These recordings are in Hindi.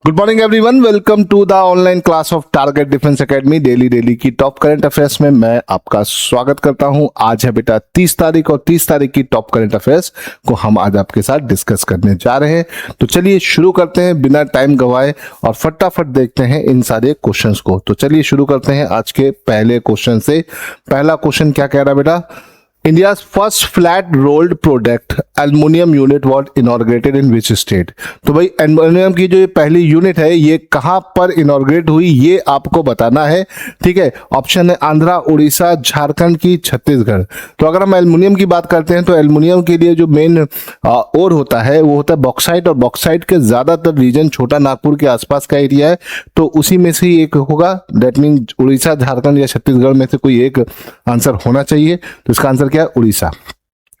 Good morning everyone, welcome to the online class of target defence academy. Daily की टॉप करंट अफेयर्स में मैं आपका स्वागत करता हूं। आज है बेटा 30 तारीख और 30 तारीख की टॉप करंट अफेयर्स को हम आज आपके साथ डिस्कस करने जा रहे हैं। तो चलिए शुरू करते हैं बिना टाइम गवाए और फटाफट देखते हैं इन सारे क्वेश्चंस को। तो चलिए शुरू करते हैं आज के पहले क्वेश्चन से। पहला क्वेश्चन क्या कह रहा है बेटा? India's first flat rolled product aluminium unit was inaugurated in which state? तो भाई एल्युमिनियम की जो ये पहली यूनिट है ये कहां पर इनॉर्गेट हुई ये आपको बताना है। ठीक है, ऑप्शन है आंध्रा, उड़ीसा, झारखंड की छत्तीसगढ़। तो अगर हम एल्युमिनियम की बात करते हैं तो एल्युमिनियम के लिए जो मेन ओर होता है वो होता है बॉक्साइट, और बॉक्साइट के ज्यादातर रीजन छोटा नागपुर के आसपास का एरिया है। तो उसी में से ही एक होगा, दैट मीन उड़ीसा, झारखंड या छत्तीसगढ़ में से कोई एक आंसर होना चाहिए। तो इसका आंसर क्या है? उड़ीसा।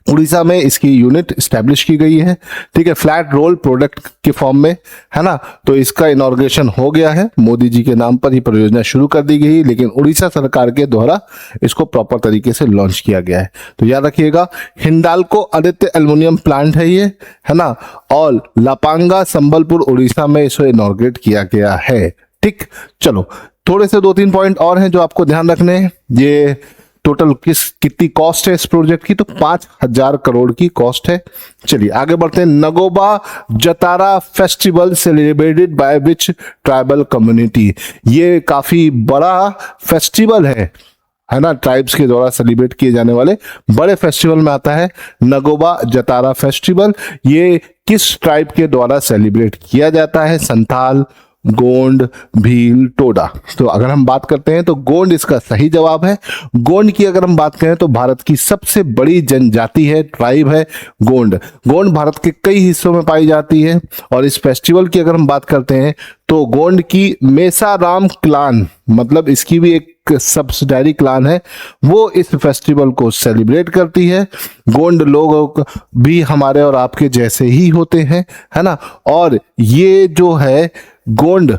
उड़ीसा में इसकी यूनिट स्टैब्लिश की गई है। ठीक है, फ्लैट रोल प्रोडक्ट के फॉर्म में, है ना। तो इसका इनॉर्गेशन हो गया है, मोदी जी के नाम पर ही परियोजना शुरू कर दी गई, लेकिन उड़ीसा सरकार के द्वारा इसको प्रॉपर तरीके से लॉन्च किया गया है। तो याद रखिएगा, हिंडाल्को आदित्य एल्युमिनियम प्लांट है ये, है ना, और लापांगा संबलपुर उड़ीसा में इसे इनॉर्गेट किया गया है। ठीक, चलो थोड़े से 2-3 पॉइंट और हैं जो आपको ध्यान रखने हैं। ये टोटल कितनी कॉस्ट है इस प्रोजेक्ट की? तो 5,000 करोड़ की कॉस्ट है। चलिए आगे बढ़ते हैं। Nagoba Jatara festival celebrated by which tribal community? ये काफी बड़ा फेस्टिवल है ना, ट्राइब्स के द्वारा सेलिब्रेट किए जाने वाले बड़े फेस्टिवल में आता है नगोबा जतारा फेस्टिवल। ये किस ट्राइब के द्वारा सेलिब्रेट किया जाता है? संथाल, गोंड, भील, टोडा। तो अगर हम बात करते हैं तो गोंड इसका सही जवाब है। गोंड की अगर हम बात करें तो भारत की सबसे बड़ी जनजाति है, ट्राइब है गोंड। गोंड भारत के कई हिस्सों में पाई जाती है। और इस फेस्टिवल की अगर हम बात करते हैं तो गोंड की मेसाराम क्लान, मतलब इसकी भी एक सब्सिडारी क्लान है, वो इस फेस्टिवल को सेलिब्रेट करती है। गोंड लोग भी हमारे और आपके जैसे ही होते हैं, है ना। और ये जो है गोंड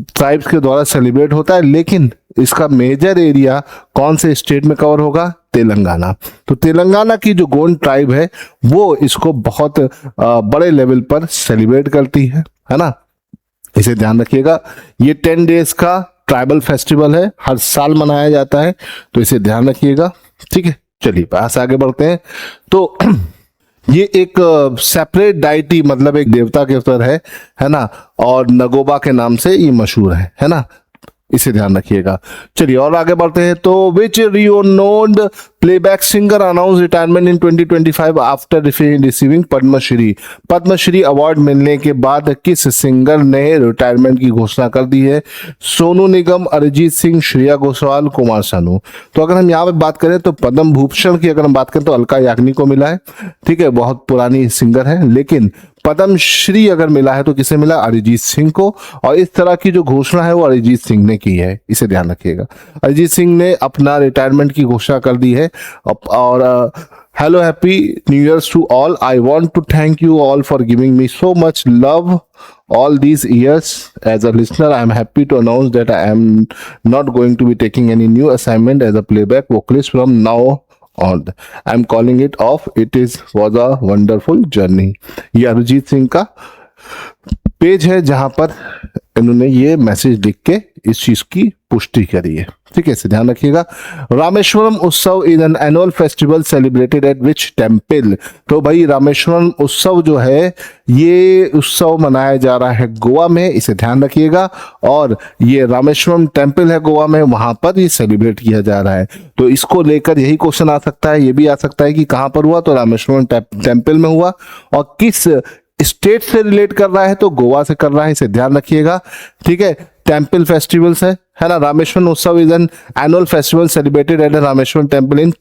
ट्राइब्स के द्वारा सेलिब्रेट होता है, लेकिन इसका मेजर एरिया कौन से स्टेट में कवर होगा? तेलंगाना। तो तेलंगाना की जो गोंड ट्राइब है वो इसको बहुत बड़े लेवल पर सेलिब्रेट करती है ना। इसे ध्यान रखिएगा, ये 10 डेज का ट्राइबल फेस्टिवल है, हर साल मनाया जाता है, तो इसे ध्यान रखिएगा। ठीक है, चलिए पास आगे बढ़ते हैं। तो ये एक सेपरेट डाइटी, मतलब एक देवता के स्तर है ना, और नगोबा के नाम से ये मशहूर है ना, इसे ध्यान रखिएगा। चलिए और आगे बढ़ते हैं। तो which renowned playback singer announce retirement in 2025 after receiving Padmashri? Padmashri award मिलने के बाद किस सिंगर ने रिटायरमेंट की घोषणा कर दी है? सोनू निगम, अरिजीत सिंह, श्रेया घोषाल, कुमार सानू। तो अगर हम यहाँ पे बात करें तो पद्म भूषण की अगर हम बात करें तो अलका याग्निक को मिला है। ठीक है, बहुत पुरानी सिंगर है। लेकिन पद्म श्री अगर मिला है तो किसे मिला? अरिजीत सिंह को। और इस तरह की जो घोषणा है वो अरिजीत सिंह ने की है, इसे ध्यान रखिएगा। अरिजीत सिंह ने अपना रिटायरमेंट की घोषणा कर दी है। और hello, happy new years to all. I want to thank you all for giving me so much love all these years as a listener. I am happy to announce that I am not going to be taking any new assignment as a playback vocalist from now on. I am calling it off. It was a wonderful journey. ये अरिजीत सिंह का पेज है जहां पर इन्होंने ये मैसेज लिख के इस चीज की पुष्टि करी है। ठीक है, इसे ध्यान रखिएगा। Rameswaram Utsav is an annual festival celebrated eight which temple? तो भाई रामेश्वरम उत्सव जो है ये उत्सव मनाया जा रहा है गोवा में, इसे ध्यान रखिएगा। और ये रामेश्वरम टेम्पल है गोवा में, वहां पर ये सेलिब्रेट किया जा रहा है। तो इसको लेकर यही क्वेश्चन आ सकता है, ये भी आ सकता है कि कहां पर हुआ? तो रामेश्वरम टेम्पल में हुआ। और किस स्टेट से रिलेट कर रहा है? तो गोवा से कर रहा है, इसे ध्यान रखिएगा। ठीक है, टेम्पल फेस्टिवल्स है ना। Rameshwaram Utsav is an annual festival celebrated at Rameshwaram temple in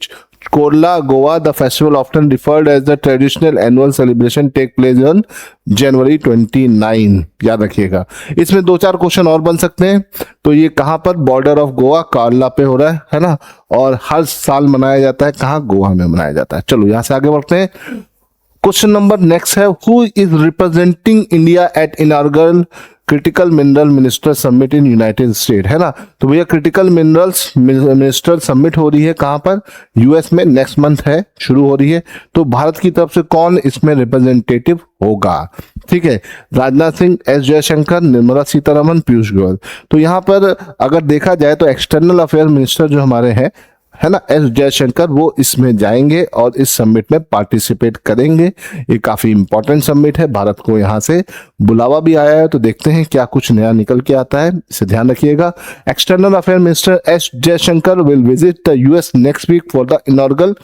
Korla, Goa. The festival often referred as the traditional annual celebration take place on January 29। याद रखिएगा। इसमें 2-4 क्वेश्चन और बन सकते हैं। तो ये कहां पर? बॉर्डर ऑफ गोवा, कारला पे हो रहा है ना। और हर साल मनाया जाता है कहां? गोवा में मनाया जाता है। चलो यहां से आगे बढ़ते हैं। क्वेश्चन नंबर नेक्स्ट है, who is representing India at inaugural critical mineral minister summit in United state, है ना। तो भैया क्रिटिकल मिनरल्स मिनिस्टर समिट हो रही है कहाँ पर, यूएस में, नेक्स्ट मंथ है, शुरू हो रही है। तो भारत की तरफ से कौन इसमें रिप्रेजेंटेटिव होगा, ठीक है, राजनाथ सिंह, एस जयशंकर, निर्मला सीतारमन, पीयूष गोयल। तो यहाँ पर अगर देखा जाए तो एक्सटर्नल अफेयर मिनिस्टर जो हमारे हैं, है ना, एस जयशंकर, वो इसमें जाएंगे और इस समिट में पार्टिसिपेट करेंगे। ये काफी इंपॉर्टेंट समिट है, भारत को यहाँ से बुलावा भी आया है, तो देखते हैं क्या कुछ नया निकल के आता है, इसे ध्यान रखिएगा। External affair minister S Jaishankar will visit the US next week for the inaugural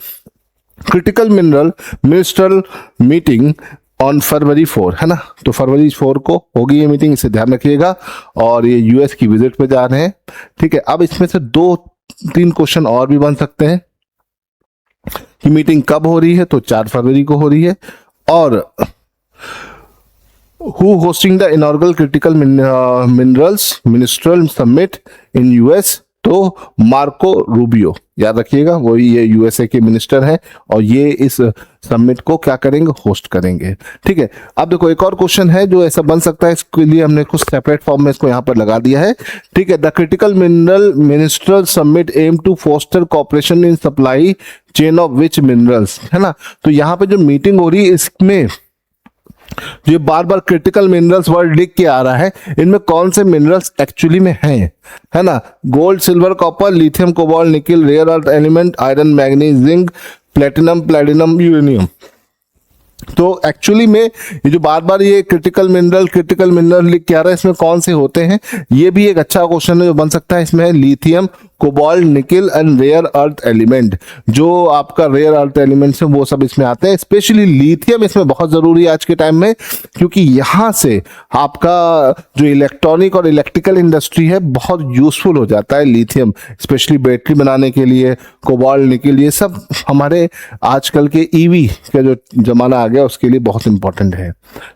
critical mineral ministerial meeting on February 4, है ना। तो फरवरी 4 को होगी ये मीटिंग, इसे ध्यान रखिएगा। और ये यूएस की विजिट पे जा रहे हैं, ठीक है। अब इसमें से 2-3 क्वेश्चन और भी बन सकते हैं कि मीटिंग कब हो रही है, तो 4 फरवरी को हो रही है। और who hosting the inaugural critical minerals minstrel summit in US, तो मार्को रूबियो, याद रखिएगा, वही ये यूएसए के मिनिस्टर हैं और ये इस समिट को क्या करेंगे, होस्ट करेंगे, ठीक है। अब देखो एक और क्वेश्चन है जो ऐसा बन सकता है, इसके लिए हमने कुछ सेपरेट फॉर्म में इसको यहाँ पर लगा दिया है, ठीक है। The critical mineral ministerial summit aim to foster cooperation in supply chain of which minerals, है ना। तो यहाँ पे जो मीटिंग हो रही है इसमें जो बार बार क्रिटिकल मिनरल्स वर्ड लिख के आ रहा है, इनमें कौन से मिनरल्स एक्चुअली में हैं, है ना। Gold, silver, copper, lithium, cobalt, nickel, rare earth element, iron, manganese, zinc, platinum, platinum, uranium. तो एक्चुअली में ये जो बार बार ये क्रिटिकल मिनरल लिख के आ रहा है, इसमें कौन से होते हैं, ये भी एक अच्छा क्वेश्चन है जो बन सकता है। इसमें है lithium, cobalt, nickel and rare earth element. जो आपका रेयर अर्थ एलिमेंट्स है वो सब इसमें आते हैं। स्पेशली लिथियम इसमें बहुत जरूरी है आज के टाइम में, क्योंकि यहाँ से आपका जो इलेक्ट्रॉनिक और इलेक्ट्रिकल इंडस्ट्री है बहुत यूजफुल हो जाता है लिथियम, स्पेशली बैटरी बनाने के लिए। कोबाल्ट, निकल, ये सब हमारे आजकल के ईवी का जो जमाना आ गया उसके लिए बहुत इंपॉर्टेंट है।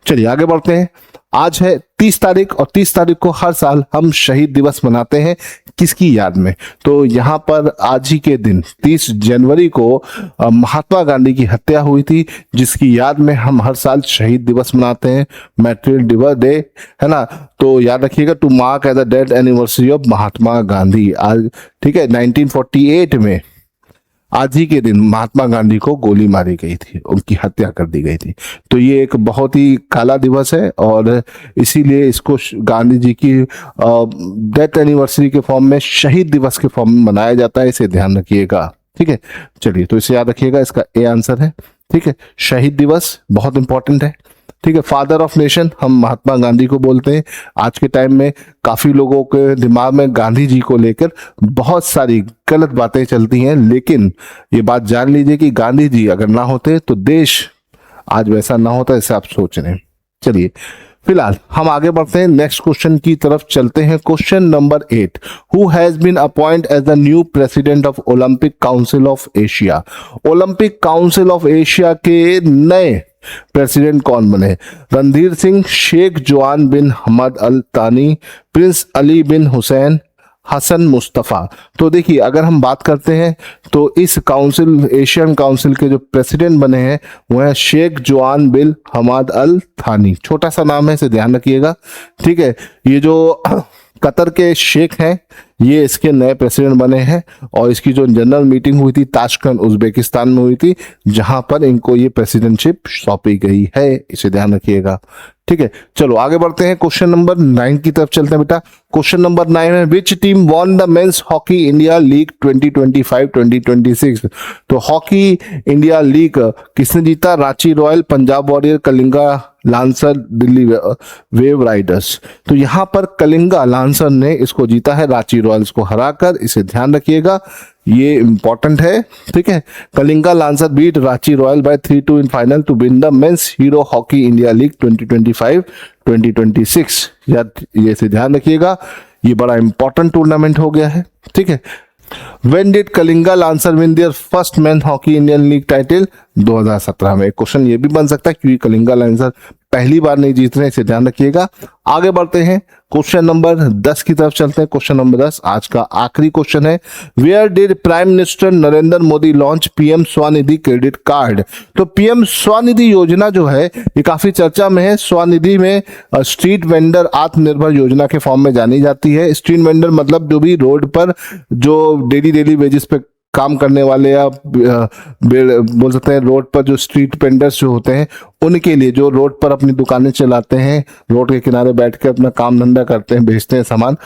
चलिए आगे बढ़ते हैं। आज है 30 तारीख और 30 तारीख को हर साल हम शहीद दिवस मनाते हैं, किसकी याद में, तो यहाँ पर आज ही के दिन 30 जनवरी को महात्मा गांधी की हत्या हुई थी, जिसकी याद में हम हर साल शहीद दिवस मनाते हैं, मेमोरियल डे, है ना। तो याद रखिएगा, to mark as the death anniversary of Mahatma Gandhi आज, ठीक है। 1948 में आज ही के दिन महात्मा गांधी को गोली मारी गई थी, उनकी हत्या कर दी गई थी। तो ये एक बहुत ही काला दिवस है और इसीलिए इसको गांधी जी की डेथ एनिवर्सरी के फॉर्म में, शहीद दिवस के फॉर्म में मनाया जाता है, इसे ध्यान रखिएगा, ठीक है। चलिए तो इसे याद रखिएगा, इसका ए आंसर है, ठीक है। शहीद दिवस बहुत इंपॉर्टेंट है, ठीक है। फादर ऑफ नेशन हम महात्मा गांधी को बोलते हैं। आज के टाइम में काफी लोगों के दिमाग में गांधी जी को लेकर बहुत सारी गलत बातें चलती हैं, लेकिन ये बात जान लीजिए कि गांधी जी अगर ना होते तो देश आज वैसा ना होता जैसे आप सोच रहे हैं। चलिए फिलहाल हम आगे बढ़ते हैं, नेक्स्ट क्वेश्चन की तरफ चलते हैं। Question number 8, who has been appoint as the new president of Olympic council of Asia. Olympic council of Asia के नए प्रेसिडेंट कौन बने, रणधीर सिंह, शेख जुआन बिन हमद अल तानी, प्रिंस अली बिन हुसैन, हसन मुस्तफ़ा। तो देखिए अगर हम बात करते हैं तो इस काउंसिल, एशियन काउंसिल के जो प्रेसिडेंट बने हैं वो है शेख जुआन बिन हमद अल थानी। छोटा सा नाम है, इसे ध्यान रखिएगा, ठीक है। ये जो कतर के शेख हैं ये इसके नए प्रेसिडेंट बने हैं और इसकी जो जनरल मीटिंग हुई थी ताशकंद उज्बेकिस्तान में हुई थी, जहां पर इनको ये प्रेसिडेंटशिप सौंपी गई है, इसे ध्यान रखिएगा, ठीक है। चलो आगे बढ़ते हैं, क्वेश्चन नंबर 9 की तरफ चलते हैं बेटा। क्वेश्चन नंबर 9 है, which team won the men's hockey India league 2025-2026। तो हॉकी इंडिया लीग किसने जीता, Ranchi royal, Punjab warrior, Kalinga lancer, Delhi wave Riders. तो यहाँ पर कलिंगा लांसर ने इसको जीता है रांची रॉयल्स को हराकर, इसे ध्यान रखिएगा, ये इंपॉर्टेंट है, ठीक है। Kalinga Lancer beat Ranchi Royal by 3-2 in final to win the men's Hero hockey India league 2025-2026। ये इसे ध्यान रखिएगा, ये बड़ा इंपॉर्टेंट टूर्नामेंट हो गया है, ठीक है। When did Kalinga Lancers win their first men hockey Indian league title? 2017 में। क्वेश्चन ये भी बन सकता है क्योंकि कलिंगा लाइन्सर पहली बार नहीं जीत रहे, इसे ध्यान रखिएगा। आगे बढ़ते हैं, क्वेश्चन नंबर 10 की तरफ चलते हैं। क्वेश्चन नंबर 10 आज का आखिरी क्वेश्चन है। Where did prime minister Narendra Modi launch PM Svanidhi credit card? तो पीएम स्वनिधि योजना जो है ये काफी चर्चा में है। स्वनिधि में स्ट्रीट वेंडर आत्मनिर्भर योजना के फॉर्म में जानी जाती है। स्ट्रीट वेंडर मतलब जो भी रोड पर जो डेली बेसिस पे काम करने वाले या बोल सकते हैं रोड पर जो स्ट्रीट वेंडर्स जो होते हैं उनके लिए, जो रोड पर अपनी दुकानें चलाते हैं, रोड के किनारे बैठ के अपना काम धंधा करते हैं, बेचते हैं सामान,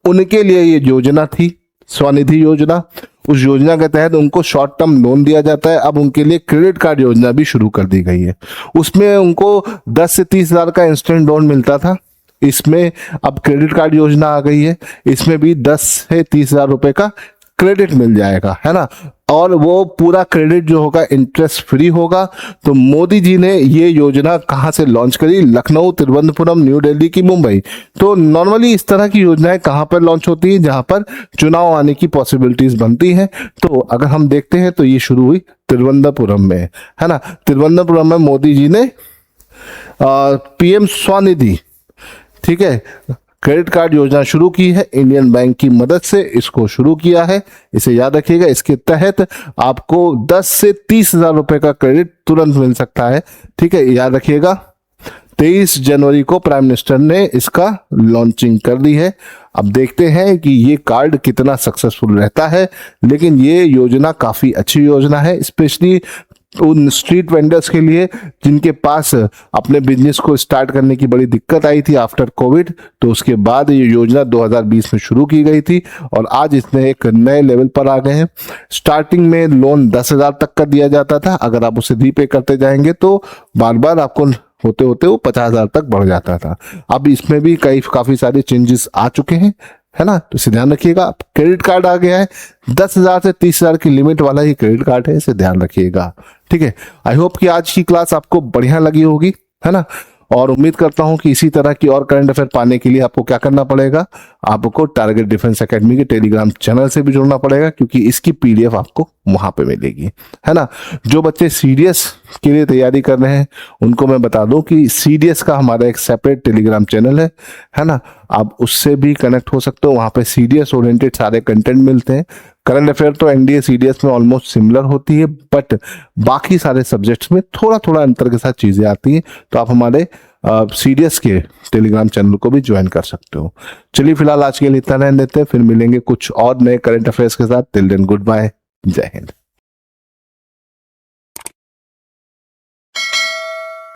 उनके लिए ये योजना थी स्वनिधि योजना। उस योजना के तहत उनको शॉर्ट टर्म लोन दिया जाता है। अब उनके लिए क्रेडिट कार्ड योजना भी शुरू कर दी गई है। उसमें उनको 10 से 30 हजार का इंस्टेंट लोन मिलता था, इसमें अब क्रेडिट कार्ड योजना आ गई है, इसमें भी 10 से 30 हजार रुपए का क्रेडिट मिल जाएगा, है ना। और वो पूरा क्रेडिट जो होगा इंटरेस्ट फ्री होगा। तो मोदी जी ने ये योजना कहाँ से लॉन्च करी? लखनऊ, तिरुवनंतपुरम, न्यू दिल्ली की मुंबई। तो नॉर्मली इस तरह की योजनाएं कहाँ पर लॉन्च होती है? जहां पर चुनाव आने की पॉसिबिलिटीज बनती हैं। तो अगर हम देखते हैं तो ये शुरू हुई तिरुवनंतपुरम में, है ना। तिरुवनंतपुरम में मोदी जी ने पीएम स्वनिधि, ठीक है, क्रेडिट कार्ड योजना शुरू की है। इंडियन बैंक की मदद से इसको शुरू किया है, इसे याद रखिएगा। इसके तहत आपको 10 से 30 हजार रुपए का क्रेडिट तुरंत मिल सकता है, ठीक है, याद रखिएगा। 23 जनवरी को प्राइम मिनिस्टर ने इसका लॉन्चिंग कर दी है। अब देखते हैं कि ये कार्ड कितना सक्सेसफुल रहता है, लेकिन ये योजना काफी अच्छी योजना है, स्पेशली उन स्ट्रीट वेंडर्स के लिए जिनके पास अपने बिजनेस को स्टार्ट करने की बड़ी दिक्कत आई थी आफ्टर कोविड। तो उसके बाद ये योजना 2020 में शुरू की गई थी और आज इसने एक नए लेवल पर आ गए हैं। स्टार्टिंग में लोन 10 हजार तक का दिया जाता था, अगर आप उसे रीपे करते जाएंगे तो बार बार आपको होते होते वो 50 हजार तक बढ़ जाता था। अब इसमें भी काफी सारे चेंजेस आ चुके हैं, है ना। तो इसे ध्यान रखिएगा। क्रेडिट कार्ड आ गया है, 10 हजार से 30 हजार की लिमिट वाला ही क्रेडिट कार्ड है, इसे ध्यान रखिएगा, ठीक है। आई होप कि आज की क्लास आपको बढ़िया लगी होगी, है ना। और उम्मीद करता हूं कि इसी तरह की और करंट अफेयर पाने के लिए आपको क्या करना पड़ेगा? आपको टारगेट डिफेंस एकेडमी के टेलीग्राम चैनल से भी जुड़ना पड़ेगा, क्योंकि इसकी पीडीएफ आपको वहां पे मिलेगी, है ना। जो बच्चे सीडीएस के लिए तैयारी कर रहे हैं उनको मैं बता दूं कि सीडीएस का हमारा एक सेपरेट टेलीग्राम चैनल है ना। आप उससे भी कनेक्ट हो सकते हो, वहां पे सीडीएस ओरिएंटेड सारे कंटेंट मिलते हैं। करंट अफेयर तो एनडीए सीडीएस में ऑलमोस्ट सिमिलर होती है, बट बाकी सारे सब्जेक्ट्स में थोड़ा थोड़ा अंतर के साथ चीजें आती हैं। तो आप हमारे सीडीएस के टेलीग्राम चैनल को भी ज्वाइन कर सकते हो। चलिए फिलहाल आज के लिए इतना रहने देते हैं, फिर मिलेंगे कुछ और नए करंट अफेयर्स के साथ। टिल देन गुड बाय, जय हिंद।